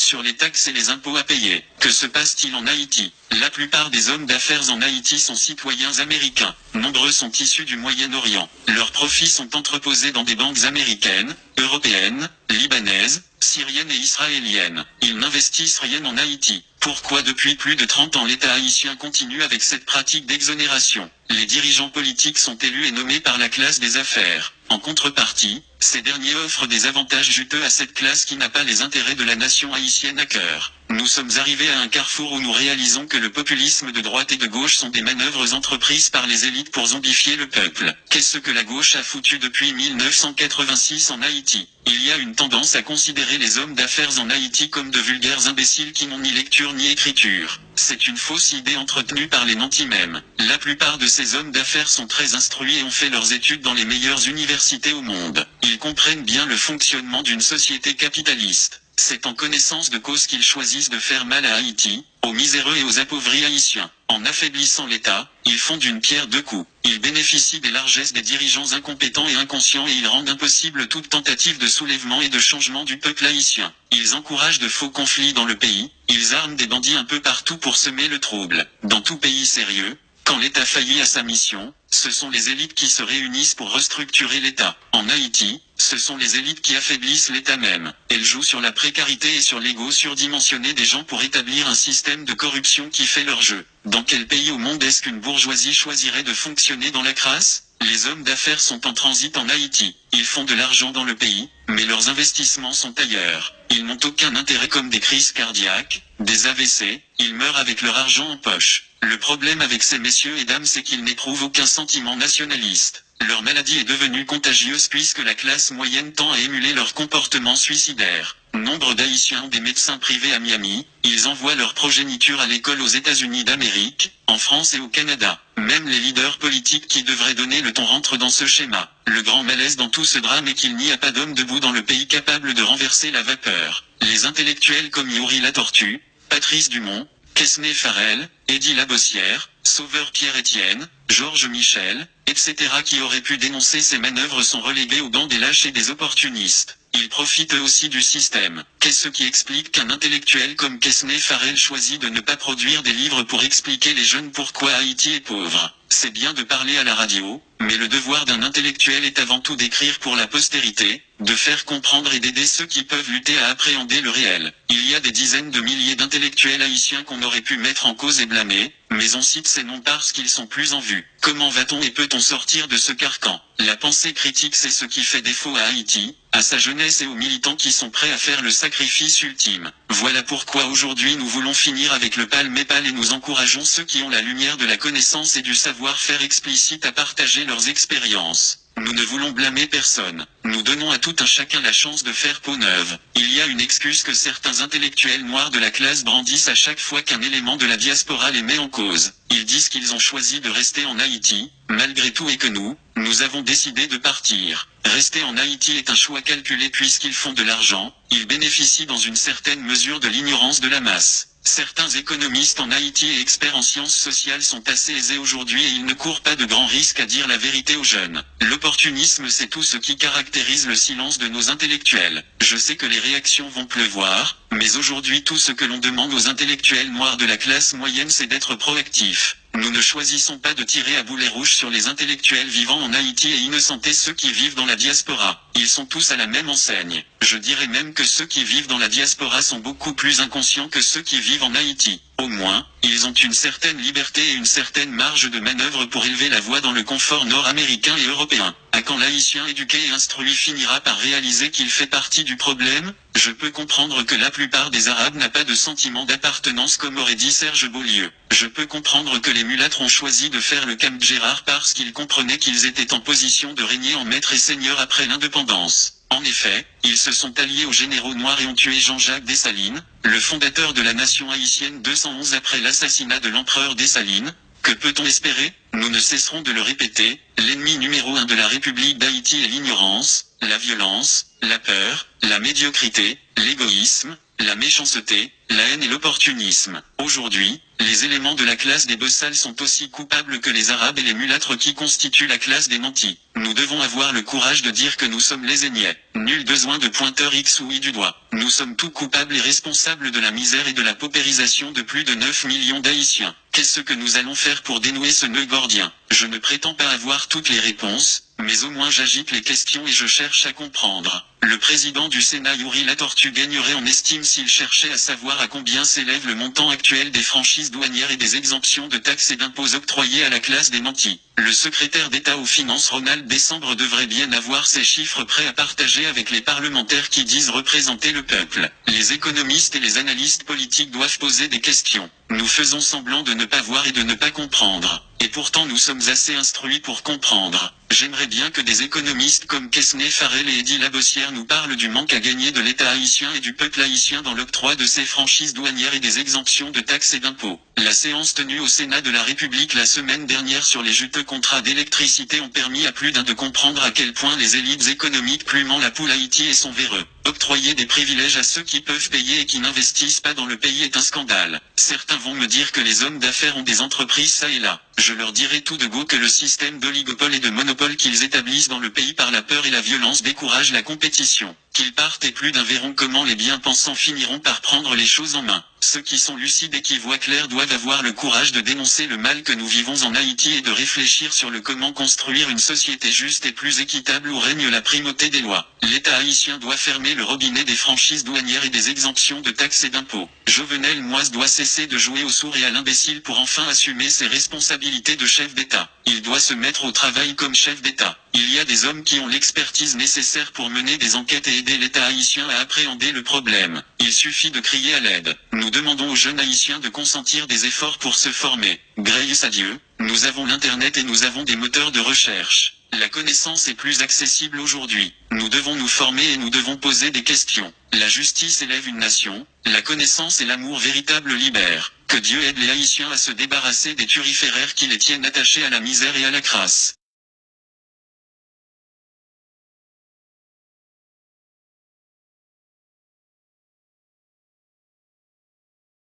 sur les taxes et les impôts à payer. Que se passe-t-il en Haïti? La plupart des hommes d'affaires en Haïti sont citoyens américains. Nombreux sont issus du Moyen-Orient. Leurs profits sont entreposés dans des banques américaines, européennes, libanaises, syriennes et israéliennes. Ils n'investissent rien en Haïti. Pourquoi depuis plus de 30 ans l'État haïtien continue avec cette pratique d'exonération? Les dirigeants politiques sont élus et nommés par la classe des affaires. En contrepartie, ces derniers offrent des avantages juteux à cette classe qui n'a pas les intérêts de la nation haïtienne à cœur. Nous sommes arrivés à un carrefour où nous réalisons que le populisme de droite et de gauche sont des manœuvres entreprises par les élites pour zombifier le peuple. Qu'est-ce que la gauche a foutu depuis 1986 en Haïti? Il y a une tendance à considérer les hommes d'affaires en Haïti comme de vulgaires imbéciles qui n'ont ni lecture ni écriture. C'est une fausse idée entretenue par les nantis mêmes. La plupart de ces hommes d'affaires sont très instruits et ont fait leurs études dans les meilleures universités au monde. Ils comprennent bien le fonctionnement d'une société capitaliste. C'est en connaissance de cause qu'ils choisissent de faire mal à Haïti, aux miséreux et aux appauvris haïtiens. En affaiblissant l'État, ils font d'une pierre deux coups. Ils bénéficient des largesses des dirigeants incompétents et inconscients et ils rendent impossible toute tentative de soulèvement et de changement du peuple haïtien. Ils encouragent de faux conflits dans le pays, ils arment des bandits un peu partout pour semer le trouble. Dans tout pays sérieux, quand l'État faillit à sa mission, ce sont les élites qui se réunissent pour restructurer l'État. En Haïti, ce sont les élites qui affaiblissent l'État même. Elles jouent sur la précarité et sur l'ego surdimensionné des gens pour établir un système de corruption qui fait leur jeu. Dans quel pays au monde est-ce qu'une bourgeoisie choisirait de fonctionner dans la crasse? Les hommes d'affaires sont en transit en Haïti. Ils font de l'argent dans le pays, mais leurs investissements sont ailleurs. Ils n'ont aucun intérêt comme des crises cardiaques, des AVC, ils meurent avec leur argent en poche. Le problème avec ces messieurs et dames c'est qu'ils n'éprouvent aucun sentiment nationaliste. Leur maladie est devenue contagieuse puisque la classe moyenne tend à émuler leur comportement suicidaire. Nombre d'Haïtiens ont des médecins privés à Miami, ils envoient leur progéniture à l'école aux États-Unis d'Amérique, en France et au Canada. Même les leaders politiques qui devraient donner le ton rentrent dans ce schéma. Le grand malaise dans tout ce drame est qu'il n'y a pas d'homme debout dans le pays capable de renverser la vapeur. Les intellectuels comme Yuri Latortue, Patrice Dumont, Quesnay Farrell, Eddie Labossière, Sauveur Pierre-Étienne, Georges Michel, etc. qui auraient pu dénoncer ces manœuvres sont relégués au banc des lâches et des opportunistes. Ils profitent eux aussi du système. Qu'est-ce qui explique qu'un intellectuel comme Quesnay Farrell choisit de ne pas produire des livres pour expliquer les jeunes pourquoi Haïti est pauvre? C'est bien de parler à la radio, mais le devoir d'un intellectuel est avant tout d'écrire pour la postérité, de faire comprendre et d'aider ceux qui peuvent lutter à appréhender le réel. Il y a des dizaines de milliers d'intellectuels haïtiens qu'on aurait pu mettre en cause et blâmer, mais on cite ces noms parce qu'ils sont plus en vue. Comment va-t-on et peut-on sortir de ce carcan? La pensée critique c'est ce qui fait défaut à Haïti, à sa jeunesse et aux militants qui sont prêts à faire le sacrifice ultime. Voilà pourquoi aujourd'hui nous voulons finir avec le palme-épale et nous encourageons ceux qui ont la lumière de la connaissance et du savoir-faire explicite à partager leurs expériences. Nous ne voulons blâmer personne. Nous donnons à tout un chacun la chance de faire peau neuve. Il y a une excuse que certains intellectuels noirs de la classe brandissent à chaque fois qu'un élément de la diaspora les met en cause. Ils disent qu'ils ont choisi de rester en Haïti, malgré tout et que nous avons décidé de partir. Rester en Haïti est un choix calculé puisqu'ils font de l'argent, ils bénéficient dans une certaine mesure de l'ignorance de la masse. Certains économistes en Haïti et experts en sciences sociales sont assez aisés aujourd'hui et ils ne courent pas de grands risques à dire la vérité aux jeunes. L'opportunisme c'est tout ce qui caractérise le silence de nos intellectuels. Je sais que les réactions vont pleuvoir, mais aujourd'hui tout ce que l'on demande aux intellectuels noirs de la classe moyenne c'est d'être proactifs. Nous ne choisissons pas de tirer à boulet rouge sur les intellectuels vivant en Haïti et innocenter ceux qui vivent dans la diaspora. Ils sont tous à la même enseigne. Je dirais même que ceux qui vivent dans la diaspora sont beaucoup plus inconscients que ceux qui vivent en Haïti. Au moins, ils ont une certaine liberté et une certaine marge de manœuvre pour élever la voix dans le confort nord-américain et européen. À quand l'Haïtien éduqué et instruit finira par réaliser qu'il fait partie du problème? Je peux comprendre que la plupart des Arabes n'a pas de sentiment d'appartenance comme aurait dit Serge Beaulieu. Je peux comprendre que les mulâtres ont choisi de faire le Camp Gérard parce qu'ils comprenaient qu'ils étaient en position de régner en maître et seigneur après l'indépendance. En effet, ils se sont alliés aux généraux noirs et ont tué Jean-Jacques Dessalines, le fondateur de la nation haïtienne 211 après l'assassinat de l'empereur Dessalines. Que peut-on espérer? Nous ne cesserons de le répéter, L'ennemi numéro 1 de la République d'Haïti est l'ignorance, la violence, la peur, la médiocrité, l'égoïsme, la méchanceté, la haine et l'opportunisme. Aujourd'hui, les éléments de la classe des bossals sont aussi coupables que les arabes et les mulâtres qui constituent la classe des nantis. Nous devons avoir le courage de dire que nous sommes les Aignais. Nul besoin de pointeur X ou Y du doigt. Nous sommes tous coupables et responsables de la misère et de la paupérisation de plus de 9 millions d'Haïtiens. Qu'est-ce que nous allons faire pour dénouer ce nœud gordien? Je ne prétends pas avoir toutes les réponses, mais au moins j'agite les questions et je cherche à comprendre. Le président du Sénat Yuri Latortue gagnerait en estime s'il cherchait à savoir à combien s'élève le montant actuel des franchises douanières et des exemptions de taxes et d'impôts octroyés à la classe des nantis. Le secrétaire d'État aux Finances Ronald Décembre devrait bien avoir ces chiffres prêts à partager avec les parlementaires qui disent représenter le peuple. Les économistes et les analystes politiques doivent poser des questions. Nous faisons semblant de ne pas voir et de ne pas comprendre. Et pourtant nous sommes assez instruits pour comprendre. J'aimerais bien que des économistes comme Quesnay Farrell et Eddy Labossière nous parlent du manque à gagner de l'État haïtien et du peuple haïtien dans l'octroi de ses franchises douanières et des exemptions de taxes et d'impôts. La séance tenue au Sénat de la République la semaine dernière sur les juteux contrats d'électricité ont permis à plus d'un de comprendre à quel point les élites économiques plumant la poule Haïti et son véreux. Octroyer des privilèges à ceux qui peuvent payer et qui n'investissent pas dans le pays est un scandale. Certains vont me dire que les hommes d'affaires ont des entreprises ça et là. Je leur dirai tout de go que le système d'oligopole et de monopole qu'ils établissent dans le pays par la peur et la violence décourage la compétition. Qu'ils partent et plus d'un verront comment les bien-pensants finiront par prendre les choses en main. Ceux qui sont lucides et qui voient clair doivent avoir le courage de dénoncer le mal que nous vivons en Haïti et de réfléchir sur le comment construire une société juste et plus équitable où règne la primauté des lois. L'État haïtien doit fermer le robinet des franchises douanières et des exemptions de taxes et d'impôts. Jovenel Moïse doit cesser de jouer au sourd et à l'imbécile pour enfin assumer ses responsabilités de chef d'État. Il doit se mettre au travail comme chef d'État. Il y a des hommes qui ont l'expertise nécessaire pour mener des enquêtes et aider l'État haïtien à appréhender le problème. Il suffit de crier à l'aide. Nous demandons aux jeunes haïtiens de consentir des efforts pour se former. Grâce à Dieu, nous avons l'Internet et nous avons des moteurs de recherche. La connaissance est plus accessible aujourd'hui. Nous devons nous former et nous devons poser des questions. La justice élève une nation, la connaissance et l'amour véritable libèrent. Que Dieu aide les Haïtiens à se débarrasser des turiféraires qui les tiennent attachés à la misère et à la crasse.